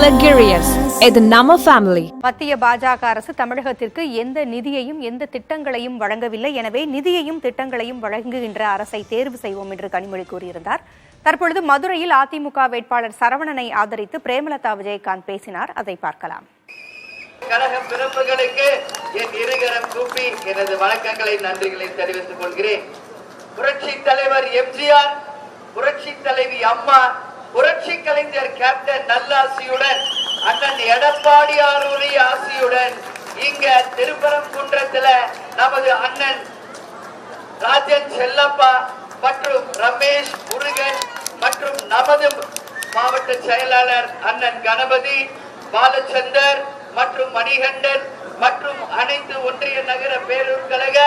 Luxurious. இது நம்ம family. மத்திய பாஜக அரசு தமிழகத்திற்கு எந்த நிதியையும் எந்த திட்டங்களையும் வழங்கவில்லை. எனவே நிதியையும் திட்டங்களையும் வழங்குகின்ற அரசை தேர்வு செய்வோம் என்று கனிமொழி கூறியிருந்தார். தற்பொழுது மதுரையில் அதிமுக வேட்பாளர் சரவணனை ஆதரித்து பிரேமலதா விஜயகாந்த் பேசினார். அதை பார்க்கலாம். கழக பிறப்புகளுக்கு என் இருகரம் கூப்பி எனது வணக்கங்களை நன்றிகளை தெரிவித்துக் கொள்கிறேன். புரட்சி தலைவர் எம்ஜிஆர், புரட்சி தலைவி அம்மா, புரட்சி கலைஞர் கேப்டன் நல்லாசியுடன் அண்ணன் எடப்பாடியாருடைய ஆசியுடன் இங்க திருப்பரங்குன்றத்துல நமது அண்ணன் ராஜன் செல்லப்பா மற்றும் ரமேஷ் முருகன் மற்றும் நமது மாவட்ட செயலாளர் அண்ணன் கணபதி பாலச்சந்தர் மற்றும் மணிகண்டன் மற்றும் அனைத்து ஒன்றிய நகர பேரூர் கழக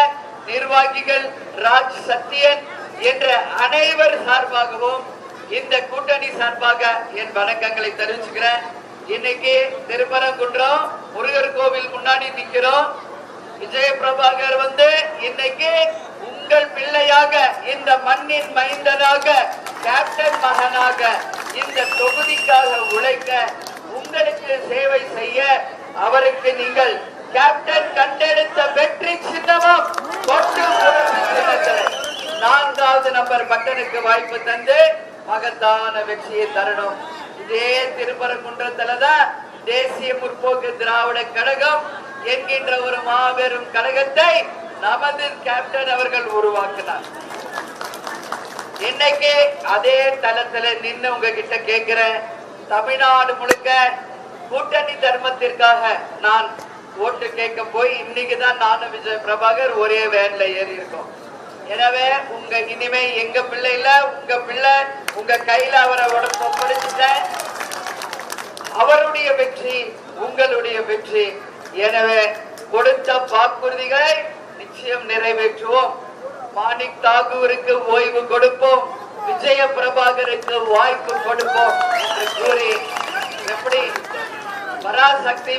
நிர்வாகிகள் ராஜ் சத்யன் என்ற அனைவர் சார்பாகவும் இந்த கூட்டணி சார்பாக என் வணக்கங்களை தெரிவிச்சுக்கிறேன். இன்னைக்கு திருப்பரங்குன்றம் முருகர் கோவில் முன்னாடி நிக்கிறோம். விஜய பிரபாகர் இன்னைக்கு உங்கள் பிள்ளையாக, இந்த மண்ணின் மைந்தனாக, கேப்டன் மகனாக இந்த தொகுதிக்காக உழைக்க, உங்களுக்கு சேவை செய்ய அவருக்கு நீங்கள் கேப்டன் கண்டெடுத்த வெற்றி சின்னமும் 4வது நம்பர் பட்டனுக்கு வாய்ப்பு தந்து மகத்தான வெற்றியை தரணும். இதே திருப்பரங்குன்றத்துலதான் தேசிய முற்போக்கு திராவிட கழகம் என்கின்ற ஒரு மாபெரும் கழகத்தை நமது கேப்டன் அவர்கள் உருவாக்கினார். இன்னைக்கு அதே தளத்துல நின்று உங்ககிட்ட கேட்கிறேன், தமிழ்நாடு முழுக்க கூட்டணி தர்மத்திற்காக நான் ஓட்டு கேட்க போய் இன்னைக்குதான் நானும் விஜய் பிரபாகர் ஒரே வேன்ல ஏறி இருக்கோம். எனவே இனிமே எங்க பிள்ளை இல்ல, உங்க பிள்ளை உங்க கையில அவரை ஒப்படைச்சிட்டேன். அவருடைய வெற்றி உங்களுடைய வெற்றி. எனவே கொடுத்த வாக்குறுதிகளை நிச்சயம் நிறைவேற்றுவோம். மாணிக் தாகூருக்கு ஓய்வு கொடுப்போம், விஜய பிரபாகருக்கு வாய்ப்பு கொடுப்போம் என்று கூறி, எப்படி பராசக்தி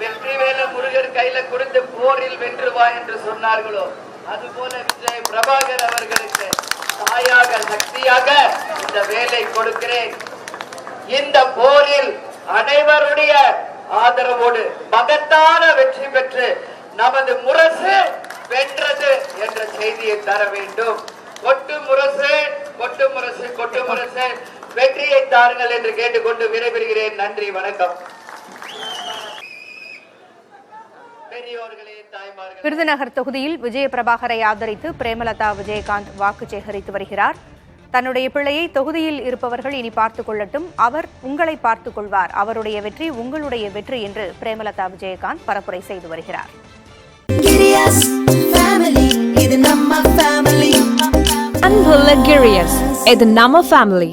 வெற்றிவேல முருகர் கையில கொடுத்து போரில் வென்றுவா என்று சொன்னார்களோ, அதுபோல விஜய் பிரபாகர் அவர்களுக்கு தாயாக சக்தியாக இந்த வேலை கொடுக்கிறேன். இந்த போரில் அனைவருடைய ஆதரவோடு மகத்தான வெற்றி பெற்று நமது முரசு வென்றது என்ற செய்தியை தர வேண்டும். கொட்டு முரசு, கொட்டு முரசு, கொட்டு முரசு, வெற்றியை தாருங்கள் என்று கேட்டுக்கொண்டு விடைபெறுகிறேன். நன்றி, வணக்கம். விருதுநகர் தொகுதியில் விஜய பிரபாகரை ஆதரித்து பிரேமலதா விஜயகாந்த் வாக்கு சேகரித்து வருகிறார். தன்னுடைய பிள்ளையை தொகுதியில் இருப்பவர்கள் இனி பார்த்துக் கொள்ளட்டும், அவர் உங்களை பார்த்துக் கொள்வார், அவருடைய வெற்றி உங்களுடைய வெற்றி என்று பிரேமலதா விஜயகாந்த் பரப்புரை செய்து வருகிறார். அன்பு Luxurious. இது நம்ம ஃபேமிலி.